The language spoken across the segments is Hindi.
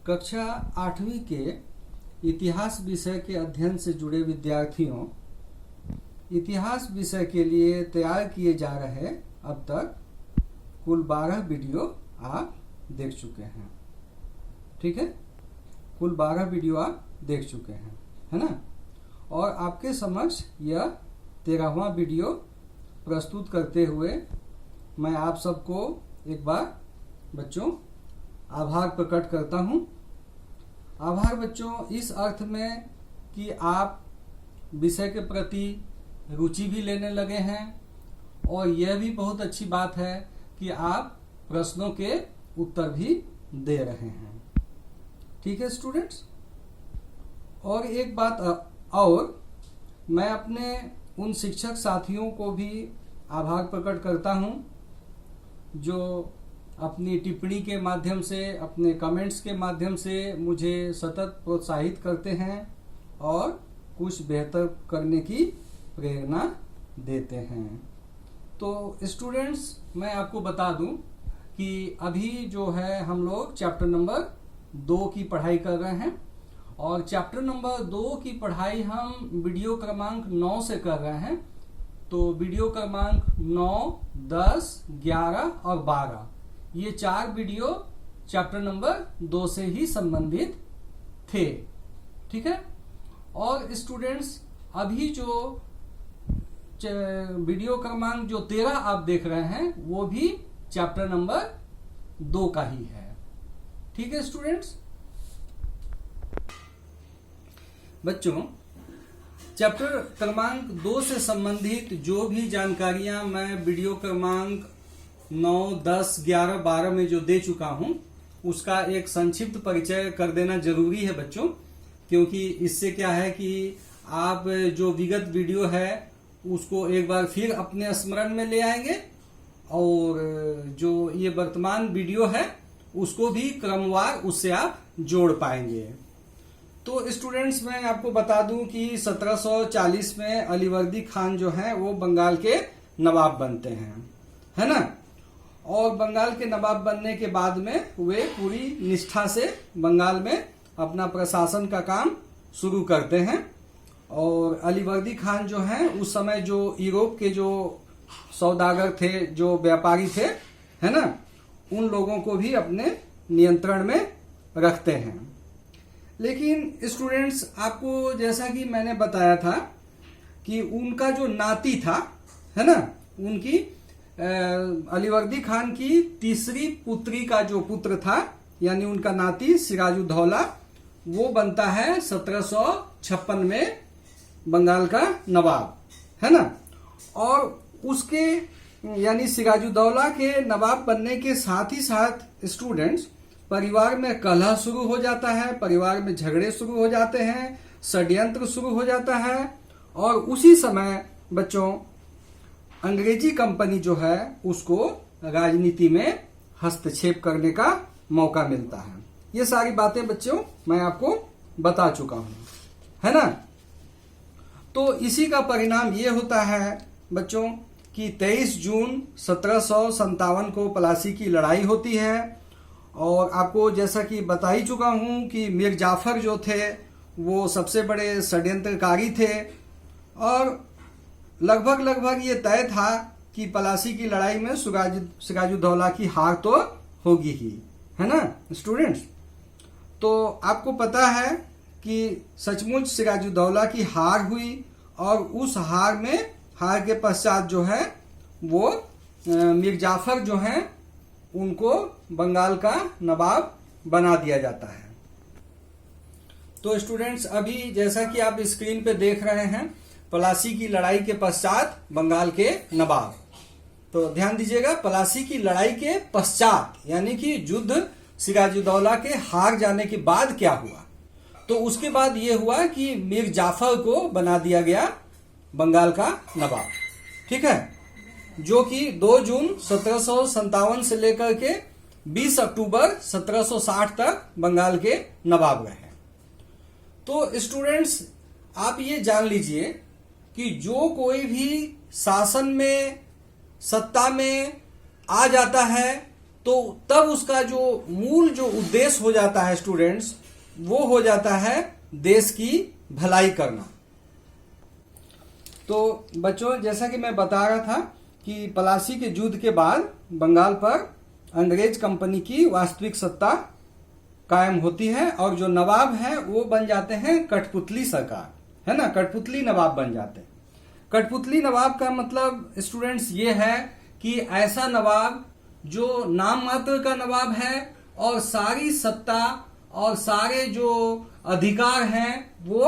कक्षा 8वीं के इतिहास विषय के अध्ययन से जुड़े विद्यार्थियों, इतिहास विषय के लिए तैयार किए जा रहे अब तक कुल 12 वीडियो आप देख चुके हैं। ठीक है, कुल 12 वीडियो आप देख चुके हैं, है ना। और आपके समक्ष यह 13वां वीडियो प्रस्तुत करते हुए मैं आप सबको एक बार बच्चों आभार प्रकट करता हूं। आभार बच्चों इस अर्थ में कि आप विषय के प्रति रुचि भी लेने लगे हैं और यह भी बहुत अच्छी बात है कि आप प्रश्नों के उत्तर भी दे रहे हैं। ठीक है स्टूडेंट्स, और एक बात और, मैं अपने उन शिक्षक साथियों को भी आभार प्रकट करता हूं जो अपनी टिप्पणी के माध्यम से, अपने कमेंट्स के माध्यम से मुझे सतत प्रोत्साहित करते हैं और कुछ बेहतर करने की प्रेरणा देते हैं। तो स्टूडेंट्स, मैं आपको बता दूं कि अभी जो है हम लोग चैप्टर नंबर 2 की पढ़ाई कर रहे हैं और चैप्टर नंबर 2 की पढ़ाई हम वीडियो क्रमांक 9 से कर रहे हैं। तो वीडियो क्रमांक 9, 10, 11 और 12 ये 4 वीडियो चैप्टर नंबर 2 से ही संबंधित थे। ठीक है, और स्टूडेंट्स अभी जो वीडियो क्रमांक जो 13 आप देख रहे हैं वो भी चैप्टर नंबर 2 का ही है। ठीक है स्टूडेंट्स, बच्चों चैप्टर क्रमांक 2 से संबंधित जो भी जानकारियां मैं वीडियो क्रमांक 9, 10, 11, 12 में जो दे चुका हूं उसका एक संक्षिप्त परिचय कर देना जरूरी है बच्चों, क्योंकि इससे क्या है कि आप जो विगत वीडियो है उसको एक बार फिर अपने स्मरण में ले आएंगे और जो ये वर्तमान वीडियो है उसको भी क्रमवार उससे आप जोड़ पाएंगे। तो स्टूडेंट्स, मैं आपको बता दूं कि 1740 में अलीवर्दी खान जो है वो बंगाल के नवाब बनते हैं, है ना। और बंगाल के नवाब बनने के बाद में वे पूरी निष्ठा से बंगाल में अपना प्रशासन का काम शुरू करते हैं। और अलीवर्दी खान जो हैं उस समय जो यूरोप के जो सौदागर थे, जो व्यापारी थे, है ना, उन लोगों को भी अपने नियंत्रण में रखते हैं। लेकिन स्टूडेंट्स, आपको जैसा कि मैंने बताया था कि उनका जो नाती था, है ना, उनकी अलीवर्दी खान की तीसरी पुत्री का जो पुत्र था, यानी उनका नाती सिराजुद्दौला, वो बनता है 1756 में बंगाल का नवाब, है ना। और उसके यानी सिराजुद्दौला के नवाब बनने के साथ ही साथ स्टूडेंट्स परिवार में कलह शुरू हो जाता है, परिवार में झगड़े शुरू हो जाते हैं, षड्यंत्र शुरू हो जाता है। और उसी समय बच्चों अंग्रेजी कंपनी जो है उसको राजनीति में हस्तक्षेप करने का मौका मिलता है। ये सारी बातें बच्चों मैं आपको बता चुका हूं, है ना। तो इसी का परिणाम ये होता है बच्चों कि 23 जून 1757 को प्लासी की लड़ाई होती है। और आपको जैसा कि बता ही चुका हूं कि मीर जाफर जो थे वो सबसे बड़े षड्यंत्रकारी थे और लगभग ये तय था कि प्लासी की लड़ाई में सिराजुद्दौला की हार तो होगी ही, है ना स्टूडेंट्स। तो आपको पता है कि सचमुच सिराजुद्दौला की हार हुई और उस हार के पश्चात जो है वो मीर जाफर जो हैं उनको बंगाल का नवाब बना दिया जाता है। तो स्टूडेंट्स, अभी जैसा कि आप स्क्रीन पे देख रहे हैं, प्लासी की लड़ाई के पश्चात बंगाल के नवाब, तो ध्यान दीजिएगा, प्लासी की लड़ाई के पश्चात यानी कि युद्ध सिराजुद्दौला के हार जाने के बाद क्या हुआ, तो उसके बाद ये हुआ कि मीर जाफर को बना दिया गया बंगाल का नवाब। ठीक है, जो कि 2 जून 1757 से लेकर के 20 अक्टूबर 1760 तक बंगाल के नवाब रहे। तो स्टूडेंट्स, आप ये जान लीजिए कि जो कोई भी शासन में, सत्ता में आ जाता है तो तब उसका जो मूल जो उद्देश्य हो जाता है स्टूडेंट्स, वो हो जाता है देश की भलाई करना। तो बच्चों, जैसा कि मैं बता रहा था कि पलासी के युद्ध के बाद बंगाल पर अंग्रेज कंपनी की वास्तविक सत्ता कायम होती है और जो नवाब हैं वो बन जाते हैं कठपुतली सरकार, है ना, कठपुतली नवाब बन जाते हैं। कठपुतली नवाब का मतलब स्टूडेंट्स ये है कि ऐसा नवाब जो नाम मात्र का नवाब है और सारी सत्ता और सारे जो अधिकार हैं वो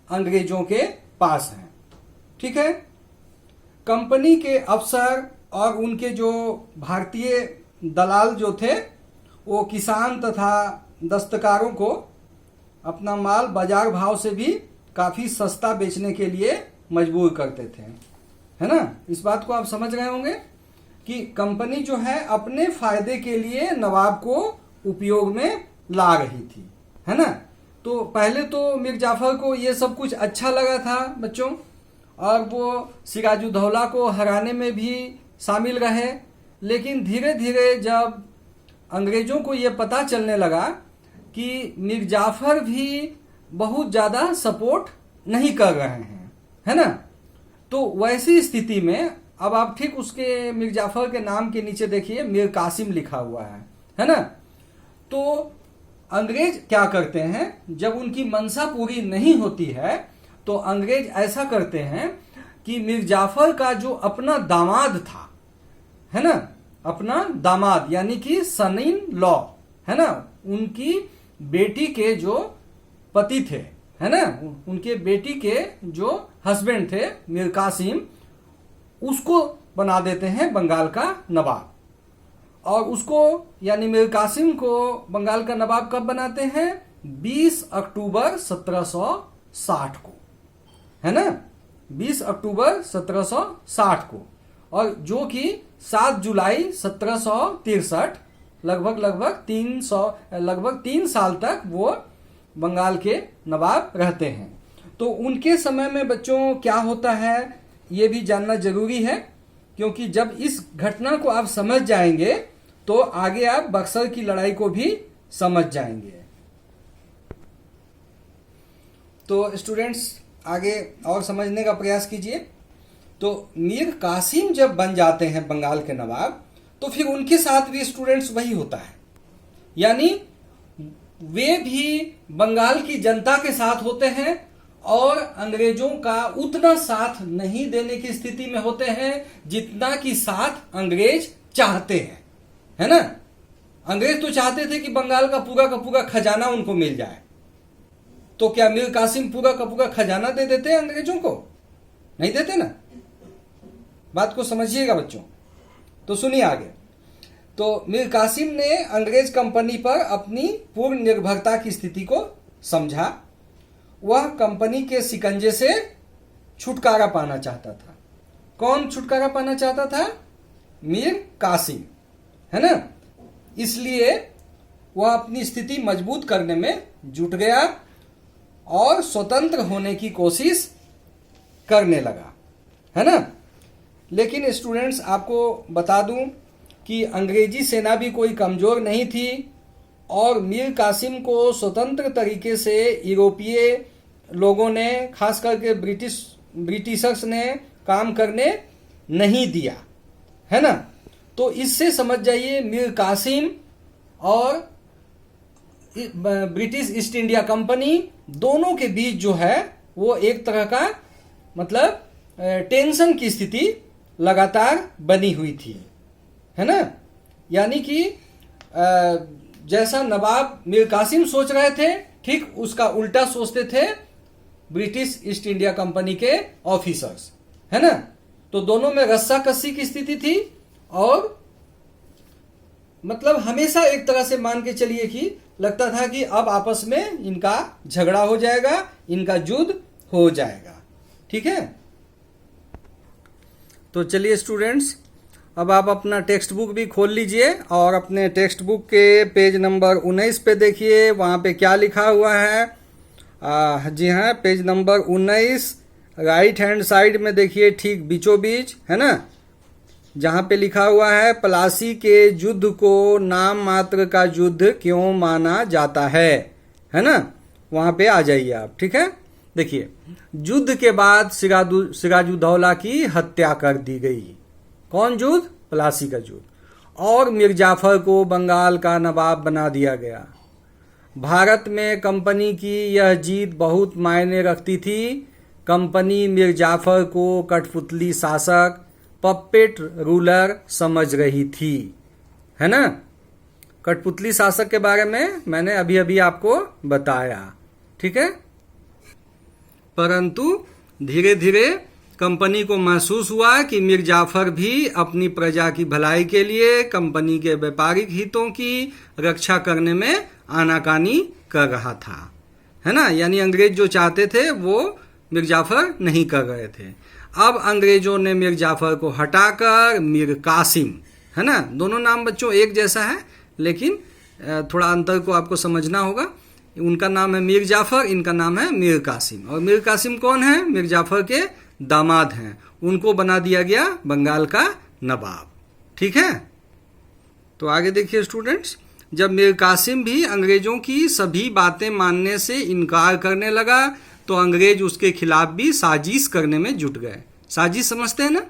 अंग्रेजों के पास हैं। ठीक है। कंपनी के अफसर और उनके जो भारतीय दलाल जो थे वो किसान तथा दस्तकारों को अपना माल बाजार भाव से भी काफी सस्ता बेचने के लिए मजबूर करते थे, है ना। इस बात को आप समझ रहे होंगे कि कंपनी जो है अपने फायदे के लिए नवाब को उपयोग में ला रही थी, है ना। तो पहले तो मीर जाफर को ये सब कुछ अच्छा लगा था बच्चों, और वो सिराजुद्दौला को हराने में भी शामिल रहे। लेकिन धीरे धीरे जब अंग्रेजों को ये पता चलने लगा कि मीर जाफर भी बहुत ज्यादा सपोर्ट नहीं कर रहे हैं, है ना, तो वैसी स्थिति में अब आप ठीक उसके मीर जाफर के नाम के नीचे देखिए मीर कासिम लिखा हुआ है ना। तो अंग्रेज क्या करते हैं, जब उनकी मंशा पूरी नहीं होती है तो अंग्रेज ऐसा करते हैं कि मीर जाफर का जो अपना दामाद था, है ना, अपना दामाद यानी कि सन इन लॉ, है ना, उनकी बेटी के जो पति थे, है ना, उनके बेटी के जो हस्बैंड थे मीर कासिम, उसको बना देते हैं बंगाल का नवाब। और उसको यानी मीर कासिम को बंगाल का नवाब कब बनाते हैं? 20 अक्टूबर 1760 को, है ना, 20 अक्टूबर 1760 को। और जो कि 7 जुलाई 1763 लगभग 3 साल तक वो बंगाल के नवाब रहते हैं। तो उनके समय में बच्चों क्या होता है ये भी जानना जरूरी है, क्योंकि जब इस घटना को आप समझ जाएंगे तो आगे आप बक्सर की लड़ाई को भी समझ जाएंगे। तो स्टूडेंट्स आगे और समझने का प्रयास कीजिए। तो मीर कासिम जब बन जाते हैं बंगाल के नवाब, तो फिर उनके साथ भी स्टूडेंट्स वही होता है, यानी वे भी बंगाल की जनता के साथ होते हैं और अंग्रेजों का उतना साथ नहीं देने की स्थिति में होते हैं जितना कि साथ अंग्रेज चाहते हैं, है ना। अंग्रेज तो चाहते थे कि बंगाल का पूरा खजाना उनको मिल जाए, तो क्या मीर कासिम पूरा का पूरा खजाना दे देते अंग्रेजों को? नहीं देते ना। बात को समझिएगा बच्चों। तो सुनिए आगे। तो मीर कासिम ने अंग्रेज कंपनी पर अपनी पूर्ण निर्भरता की स्थिति को समझा। वह कंपनी के शिकंजे से छुटकारा पाना चाहता था। कौन छुटकारा पाना चाहता था? मीर कासिम, है ना। इसलिए वह अपनी स्थिति मजबूत करने में जुट गया और स्वतंत्र होने की कोशिश करने लगा, है ना। लेकिन स्टूडेंट्स आपको बता दूं कि अंग्रेजी सेना भी कोई कमजोर नहीं थी और मीर कासिम को स्वतंत्र तरीके से यूरोपीय लोगों ने, खास करके ब्रिटिशर्स ने काम करने नहीं दिया, है ना। तो इससे समझ जाइए मीर कासिम और ब्रिटिश ईस्ट इंडिया कंपनी दोनों के बीच जो है वो एक तरह का मतलब टेंशन की स्थिति लगातार बनी हुई थी, है ना। यानी कि जैसा नवाब मीर कासिम सोच रहे थे ठीक उसका उल्टा सोचते थे ब्रिटिश ईस्ट इंडिया कंपनी के ऑफिसर्स, है ना। तो दोनों में रस्साकसी की स्थिति थी और मतलब हमेशा एक तरह से मान के चलिए कि लगता था कि अब आपस में इनका झगड़ा हो जाएगा, इनका युद्ध हो जाएगा। ठीक है। तो चलिए स्टूडेंट्स, अब आप अपना टेक्स्ट बुक भी खोल लीजिए और अपने टेक्स्ट बुक के पेज नंबर 19 पे देखिए वहाँ पे क्या लिखा हुआ है। जी हाँ, page number 19 right hand side में देखिए, ठीक बीचों बीच, है ना। जहां पे लिखा हुआ है प्लासी के युद्ध को नाम मात्र का युद्ध क्यों माना जाता है ना, वहां पे आ जाइए आप। ठीक है, देखिए युद्ध के बाद सिराजुद्दौला की हत्या कर दी गई। कौन युद्ध? प्लासी का युद्ध। और मीर जाफर को बंगाल का नवाब बना दिया गया। भारत में कंपनी की यह जीत बहुत मायने रखती थी। कंपनी मीर जाफर को कठपुतली शासक, पपेट रूलर समझ रही थी, है ना। कठपुतली शासक के बारे में मैंने अभी अभी आपको बताया। ठीक है, परंतु धीरे धीरे कंपनी को महसूस हुआ कि मीर जाफर भी अपनी प्रजा की भलाई के लिए कंपनी के व्यापारिक हितों की रक्षा करने में आनाकानी कर रहा था, है ना। यानी अंग्रेज जो चाहते थे वो मीर जाफर नहीं कर रहे थे। अब अंग्रेजों ने मीर जाफर को हटाकर मीर कासिम, है ना, दोनों नाम बच्चों एक जैसा है लेकिन थोड़ा अंतर को आपको समझना होगा। उनका नाम है मीर जाफर, इनका नाम है मीर कासिम। और मीर कासिम कौन है? मीर जाफर के दामाद हैं। उनको बना दिया गया बंगाल का नवाब। ठीक है, तो आगे देखिए स्टूडेंट्स, जब मीर कासिम भी अंग्रेजों की सभी बातें मानने से इनकार करने लगा तो अंग्रेज उसके खिलाफ भी साजिश करने में जुट गए। साजिश समझते हैं ना?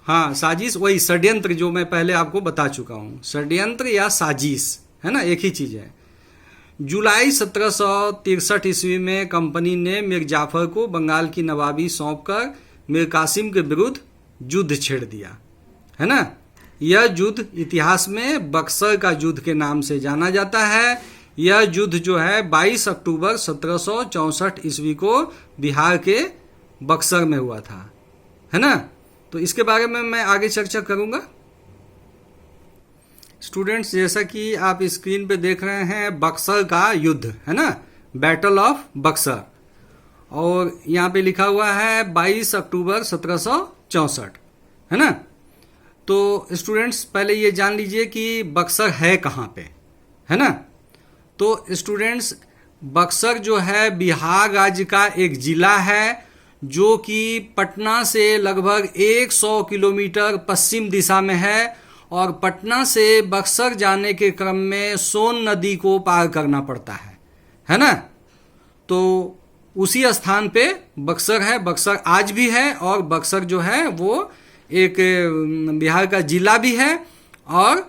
हाँ, साजिश वही षड्यंत्र जो मैं पहले आपको बता चुका हूं। षड्यंत्र या साजिश, है ना, एक ही चीज है। जुलाई 1763 ईस्वी में कंपनी ने मीर जाफर को बंगाल की नवाबी सौंपकर मीर कासिम के विरुद्ध युद्ध छेड़ दिया, है ना। यह युद्ध इतिहास में बक्सर का युद्ध के नाम से जाना जाता है। यह युद्ध जो है 22 अक्टूबर 1764 ईस्वी को बिहार के बक्सर में हुआ था, है ना। तो इसके बारे में मैं आगे चर्चा करूंगा। स्टूडेंट्स, जैसा कि आप स्क्रीन पे देख रहे हैं बक्सर का युद्ध, है ना, बैटल ऑफ बक्सर, और यहाँ पे लिखा हुआ है 22 अक्टूबर 1764, है ना। तो स्टूडेंट्स पहले ये जान लीजिए कि बक्सर है कहाँ पे, है ना। तो स्टूडेंट्स बक्सर जो है बिहार राज्य का एक जिला है जो कि पटना से लगभग 100 किलोमीटर पश्चिम दिशा में है, और पटना से बक्सर जाने के क्रम में सोन नदी को पार करना पड़ता है ना। तो उसी स्थान पे बक्सर है। बक्सर आज भी है, और बक्सर जो है वो एक बिहार का जिला भी है और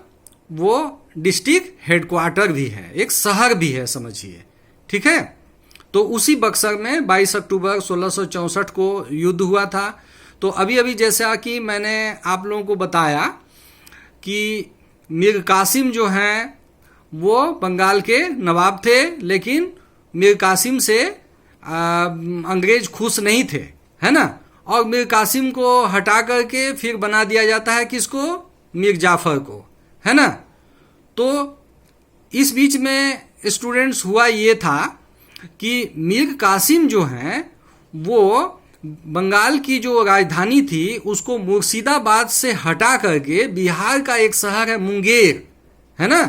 वो डिस्ट्रिक्ट हेडक्वार्टर भी है, एक शहर भी है, समझिए। ठीक है, तो उसी बक्सर में 22 अक्टूबर 1664 को युद्ध हुआ था। तो अभी अभी जैसा कि मैंने आप लोगों को बताया कि मीर कासिम जो हैं वो बंगाल के नवाब थे, लेकिन मीर कासिम से अंग्रेज खुश नहीं थे, है ना। और मीर कासिम को हटा करके फिर बना दिया जाता है किसको? मीर जाफर को, है ना। तो इस बीच में स्टूडेंट्स हुआ ये था कि मीर कासिम जो हैं वो बंगाल की जो राजधानी थी उसको मुर्शिदाबाद से हटा करके बिहार का एक शहर है मुंगेर, है ना,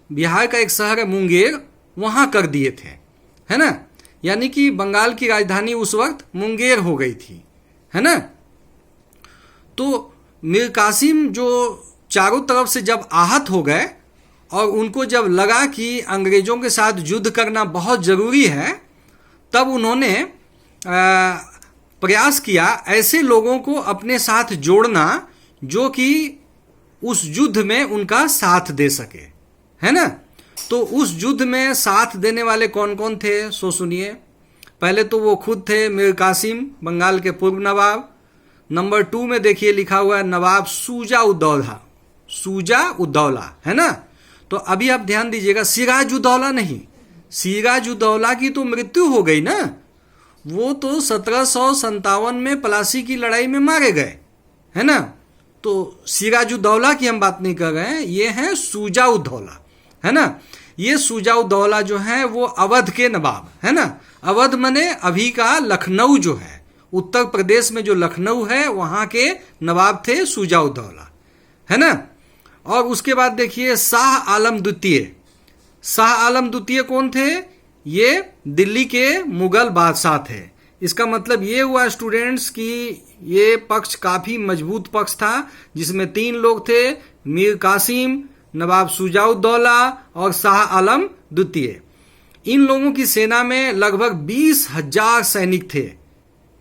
बिहार का एक शहर है मुंगेर, वहां कर दिए थे, है ना। यानी कि बंगाल की राजधानी उस वक्त मुंगेर हो गई थी, है ना। तो मीर कासिम जो चारों तरफ से जब आहत हो गए और उनको जब लगा कि अंग्रेजों के साथ युद्ध करना बहुत जरूरी है, तब उन्होंने प्रयास किया ऐसे लोगों को अपने साथ जोड़ना जो कि उस युद्ध में उनका साथ दे सके, है ना। तो उस युद्ध में साथ देने वाले कौन कौन थे सो सुनिए। पहले तो वो खुद थे मीर कासिम, बंगाल के पूर्व नवाब। नंबर 2 में देखिए लिखा हुआ है नवाब शुजा-उद-दौला, शुजा-उद-दौला, है ना। तो अभी आप ध्यान दीजिएगा, सिराजुद्दौला नहीं, सिराजुद्दौला की तो मृत्यु हो गई ना, वो तो 1757 में प्लासी की लड़ाई में मारे गए, है ना। तो सिराजुद्दौला की हम बात नहीं कर रहे हैं, ये है शुजा-उद-दौला, है ना। ये शुजा-उद-दौला जो है वो अवध के नवाब, है ना। अवध मने अभी का लखनऊ जो है, उत्तर प्रदेश में जो लखनऊ है वहां के नवाब थे शुजा-उद-दौला, है ना। और उसके बाद देखिए शाह आलम द्वितीय। शाह आलम द्वितीय कौन थे? ये दिल्ली के मुगल बादशाह थे। इसका मतलब ये हुआ स्टूडेंट्स कि ये पक्ष काफी मजबूत पक्ष था, जिसमें 3 लोग थे, मीर कासिम, नवाब शुजाउद्दौला और शाह आलम द्वितीय। इन लोगों की सेना में लगभग 20,000 सैनिक थे।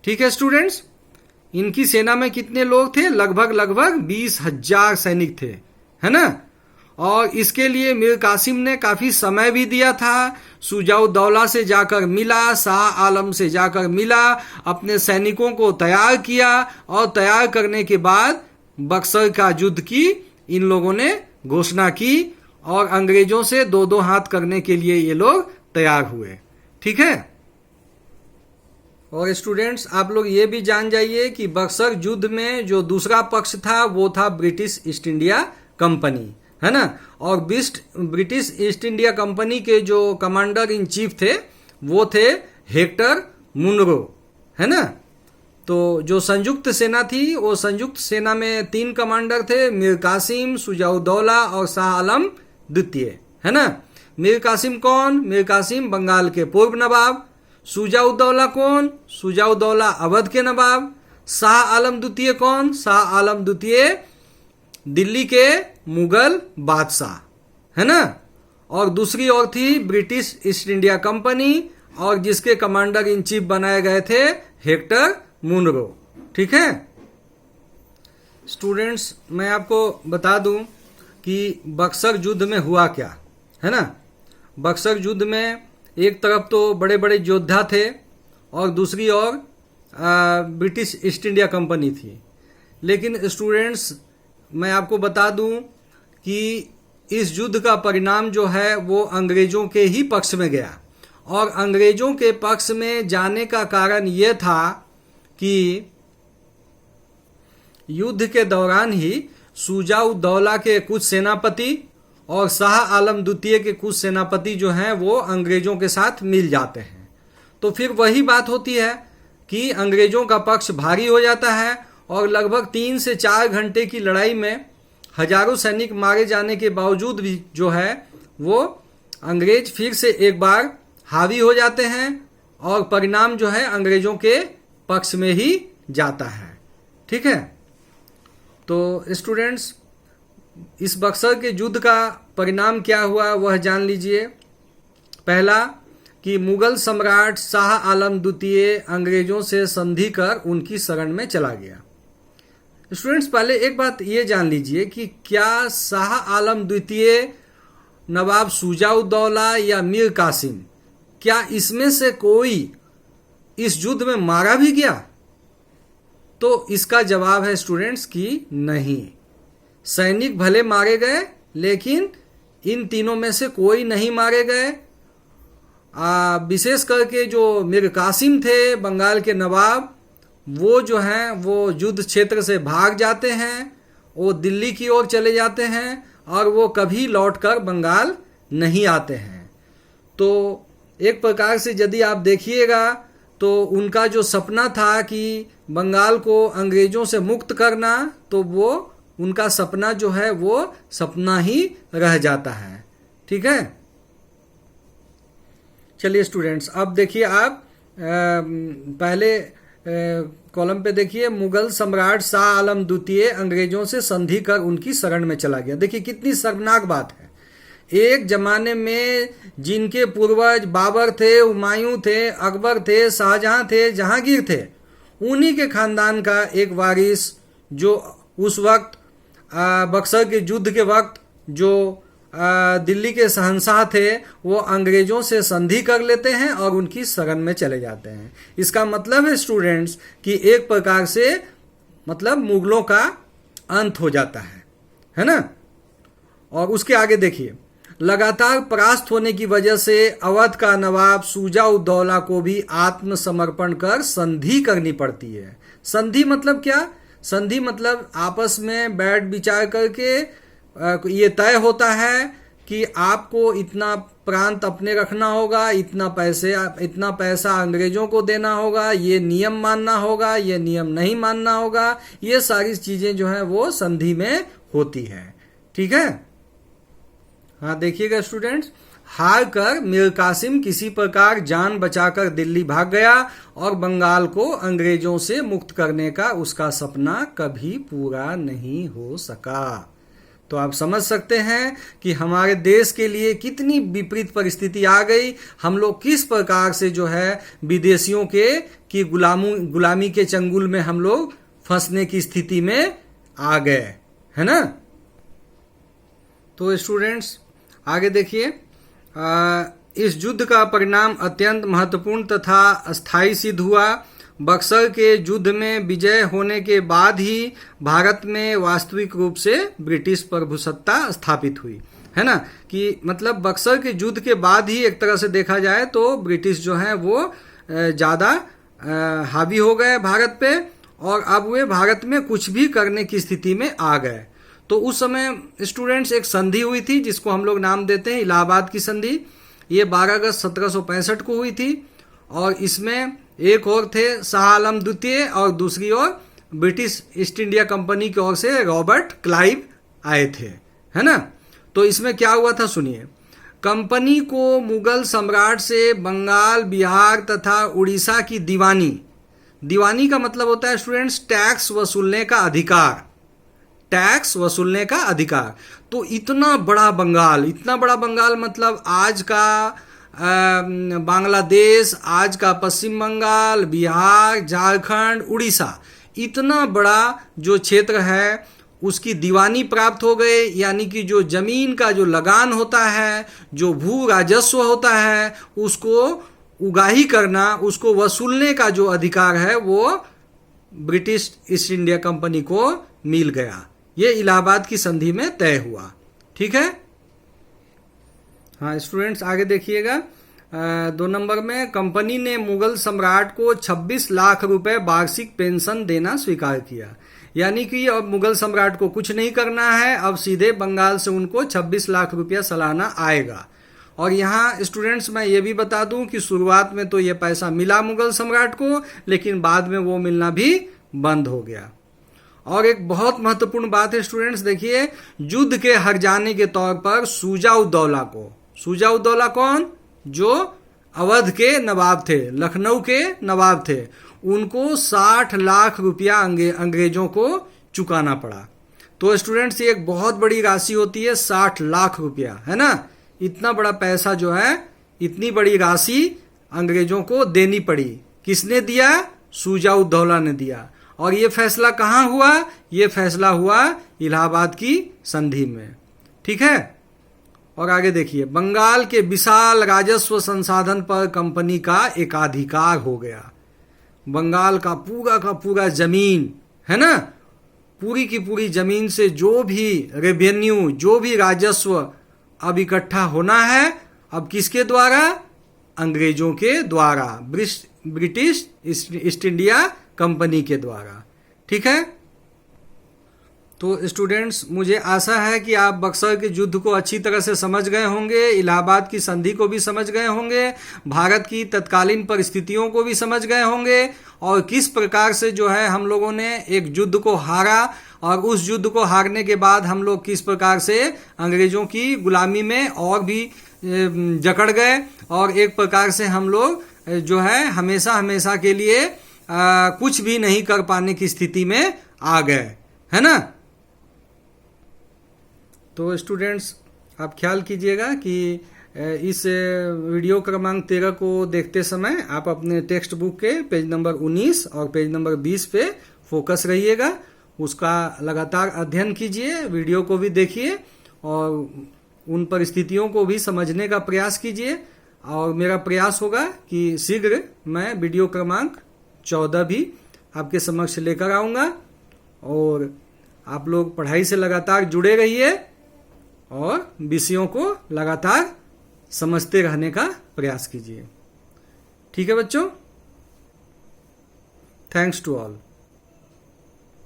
ठीक है स्टूडेंट्स, इनकी सेना में कितने लोग थे? लगभग 20,000 सैनिक थे, है ना। और इसके लिए मीर कासिम ने काफी समय भी दिया था। शुजाउद्दौला से जाकर मिला, शाह आलम से जाकर मिला, अपने सैनिकों को तैयार किया और तैयार करने के बाद बक्सर का युद्ध की इन लोगों ने घोषणा की और अंग्रेजों से 2-2 हाथ करने के लिए ये लोग तैयार हुए। ठीक है। और स्टूडेंट्स आप लोग ये भी जान जाइए कि बक्सर युद्ध में जो दूसरा पक्ष था वो था ब्रिटिश ईस्ट इंडिया कंपनी, है ना। और ब्रिटिश ईस्ट इंडिया कंपनी के जो कमांडर इन चीफ थे वो थे हेक्टर मुनरो, है ना। तो जो संयुक्त सेना थी वो संयुक्त सेना में 3 कमांडर थे, मीर कासिम, शुजाउद्दौला और शाह आलम द्वितीय, है ना। मीर कासिम कौन? मीर कासिम बंगाल के पूर्व नवाब। शुजाउद्दौला कौन? शुजाउद्दौला अवध के नवाब। शाह आलम द्वितीय कौन? शाह आलम द्वितीय दिल्ली के मुगल बादशाह, है ना। और दूसरी ओर थी ब्रिटिश ईस्ट इंडिया कंपनी और जिसके कमांडर इन चीफ बनाए गए थे हेक्टर मुनरो। ठीक है स्टूडेंट्स, मैं आपको बता दूं कि बक्सर युद्ध में हुआ क्या, है ना। बक्सर युद्ध में एक तरफ तो बड़े बड़े योद्धा थे और दूसरी ओर ब्रिटिश ईस्ट इंडिया कंपनी थी। लेकिन स्टूडेंट्स मैं आपको बता दूं कि इस युद्ध का परिणाम जो है वो अंग्रेजों के ही पक्ष में गया। और अंग्रेजों के पक्ष में जाने का कारण ये था कि युद्ध के दौरान ही शुजाउद्दौला के कुछ सेनापति और शाह आलम द्वितीय के कुछ सेनापति जो हैं वो अंग्रेजों के साथ मिल जाते हैं। तो फिर वही बात होती है कि अंग्रेजों का पक्ष भारी हो जाता है और लगभग 3 से 4 घंटे की लड़ाई में हजारों सैनिक मारे जाने के बावजूद भी जो है वो अंग्रेज फिर से एक बार हावी हो जाते हैं और परिणाम जो है अंग्रेजों के पक्ष में ही जाता है। ठीक है। तो स्टूडेंट्स इस बक्सर के युद्ध का परिणाम क्या हुआ वह जान लीजिए। पहला कि मुगल सम्राट शाह आलम द्वितीय अंग्रेजों से संधि कर उनकी शरण में चला गया। स्टूडेंट्स पहले एक बात ये जान लीजिए कि क्या शाह आलम द्वितीय, नवाब शुजाउद्दौला या मीर कासिम, क्या इसमें से कोई इस युद्ध में मारा भी गया? तो इसका जवाब है स्टूडेंट्स कि नहीं। सैनिक भले मारे गए लेकिन इन तीनों में से कोई नहीं मारे गए। विशेष करके जो मीर कासिम थे बंगाल के नवाब, वो जो हैं वो युद्ध क्षेत्र से भाग जाते हैं, वो दिल्ली की ओर चले जाते हैं और वो कभी लौटकर बंगाल नहीं आते हैं। तो एक प्रकार से यदि आप देखिएगा तो उनका जो सपना था कि बंगाल को अंग्रेजों से मुक्त करना, तो वो उनका सपना जो है वो सपना ही रह जाता है। ठीक है। चलिए स्टूडेंट्स अब देखिए आप पहले कॉलम पे देखिए, मुगल सम्राट शाह आलम द्वितीय अंग्रेजों से संधि कर उनकी शरण में चला गया। देखिए कितनी शर्मनाक बात है। एक जमाने में जिनके पूर्वज बाबर थे, हुमायूं थे, अकबर थे, शाहजहां थे, जहांगीर थे, उन्हीं के खानदान का एक वारिस जो उस वक्त बक्सर के युद्ध के वक्त जो दिल्ली के शहंशाह थे वो अंग्रेजों से संधि कर लेते हैं और उनकी शरण में चले जाते हैं। इसका मतलब है स्टूडेंट्स कि एक प्रकार से मतलब मुगलों का अंत हो जाता है ना। और उसके आगे देखिए, लगातार परास्त होने की वजह से अवध का नवाब शुजाउद्दौला को भी आत्मसमर्पण कर संधि करनी पड़ती है। संधि मतलब क्या? संधि मतलब आपस में बैठ विचार करके ये तय होता है कि आपको इतना प्रांत अपने रखना होगा, इतना पैसा अंग्रेजों को देना होगा, ये नियम मानना होगा, ये नियम नहीं मानना होगा। ये सारी चीजें जो है वो संधि में होती है। ठीक है। हाँ देखिएगा स्टूडेंट्स, हार कर मीर कासिम किसी प्रकार जान बचाकर दिल्ली भाग गया और बंगाल को अंग्रेजों से मुक्त करने का उसका सपना कभी पूरा नहीं हो सका। तो आप समझ सकते हैं कि हमारे देश के लिए कितनी विपरीत परिस्थिति आ गई। हम लोग किस प्रकार से जो है विदेशियों की गुलामी के चंगुल में हम लोग फंसने की स्थिति में आ गए, है ना। तो स्टूडेंट्स आगे देखिए, इस युद्ध का परिणाम अत्यंत महत्वपूर्ण तथा अस्थायी सिद्ध हुआ। बक्सर के युद्ध में विजय होने के बाद ही भारत में वास्तविक रूप से ब्रिटिश प्रभुसत्ता स्थापित हुई, है ना। कि मतलब बक्सर के युद्ध के बाद ही एक तरह से देखा जाए तो ब्रिटिश जो है वो ज़्यादा हावी हो गए भारत पे, और अब वे भारत में कुछ भी करने की स्थिति में आ गए। तो उस समय स्टूडेंट्स एक संधि हुई थी जिसको हम लोग नाम देते हैं इलाहाबाद की संधि। ये 12 अगस्त 1765 को हुई थी, और इसमें एक और थे शाह आलम द्वितीय और दूसरी ओर ब्रिटिश ईस्ट इंडिया कंपनी की ओर से रॉबर्ट क्लाइव आए थे, है ना। तो इसमें क्या हुआ था सुनिए। कंपनी को मुगल सम्राट से बंगाल, बिहार तथा उड़ीसा की दीवानी का मतलब होता है स्टूडेंट्स टैक्स वसूलने का अधिकार, टैक्स वसूलने का अधिकार। तो इतना बड़ा बंगाल मतलब आज का बांग्लादेश, आज का पश्चिम बंगाल, बिहार, झारखंड, उड़ीसा, इतना बड़ा जो क्षेत्र है उसकी दीवानी प्राप्त हो गए। यानी कि जो जमीन का जो लगान होता है, जो भू राजस्व होता है, उसको उगाही करना, उसको वसूलने का जो अधिकार है वो ब्रिटिश ईस्ट इंडिया कंपनी को मिल गया। ये इलाहाबाद की संधि में तय हुआ, ठीक है। हाँ स्टूडेंट्स आगे देखिएगा, 2 नंबर में कंपनी ने मुगल सम्राट को 26 लाख रुपए वार्षिक पेंशन देना स्वीकार किया। यानी कि अब मुगल सम्राट को कुछ नहीं करना है, अब सीधे बंगाल से उनको 26 लाख रुपया सालाना आएगा। और यहाँ स्टूडेंट्स मैं ये भी बता दूं कि शुरुआत में तो ये पैसा मिला मुगल सम्राट को, लेकिन बाद में वो मिलना भी बंद हो गया। और एक बहुत महत्वपूर्ण बात है स्टूडेंट्स, देखिए युद्ध के हार जाने के तौर पर शुजा-उद-दौला कौन, जो अवध के नवाब थे, लखनऊ के नवाब थे, उनको 60 लाख रुपया अंग्रेजों को चुकाना पड़ा। तो स्टूडेंट्स ये एक बहुत बड़ी राशि होती है, 60 लाख रुपया, है ना। इतना बड़ा पैसा जो है, इतनी बड़ी राशि अंग्रेजों को देनी पड़ी। किसने दिया? शुजा-उद-दौला ने दिया। और ये फैसला कहाँ हुआ? ये फैसला हुआ इलाहाबाद की संधि में, ठीक है। और आगे देखिए, बंगाल के विशाल राजस्व संसाधन पर कंपनी का एकाधिकार हो गया। बंगाल का पूरा जमीन, है ना, पूरी की पूरी जमीन से जो भी रेवेन्यू, जो भी राजस्व अब इकट्ठा होना है, अब किसके द्वारा? अंग्रेजों के द्वारा, ब्रिटिश ईस्ट इंडिया कंपनी के द्वारा, ठीक है। तो स्टूडेंट्स मुझे आशा है कि आप बक्सर के युद्ध को अच्छी तरह से समझ गए होंगे, इलाहाबाद की संधि को भी समझ गए होंगे, भारत की तत्कालीन परिस्थितियों को भी समझ गए होंगे, और किस प्रकार से जो है हम लोगों ने एक युद्ध को हारा, और उस युद्ध को हारने के बाद हम लोग किस प्रकार से अंग्रेजों की गुलामी में और भी जकड़ गए, और एक प्रकार से हम लोग जो है हमेशा के लिए कुछ भी नहीं कर पाने की स्थिति में आ गए, है ना। तो स्टूडेंट्स आप ख्याल कीजिएगा कि इस वीडियो क्रमांक 13 को देखते समय आप अपने टेक्स्ट बुक के पेज नंबर 19 और पेज नंबर 20 पे फोकस रहिएगा, उसका लगातार अध्ययन कीजिए, वीडियो को भी देखिए और उन परिस्थितियों को भी समझने का प्रयास कीजिए। और मेरा प्रयास होगा कि शीघ्र मैं वीडियो क्रमांक 14 भी आपके समक्ष लेकर आऊँगा, और आप लोग पढ़ाई से लगातार जुड़े रहिए और विषयों को लगातार समझते रहने का प्रयास कीजिए, ठीक है बच्चों। Thanks to all.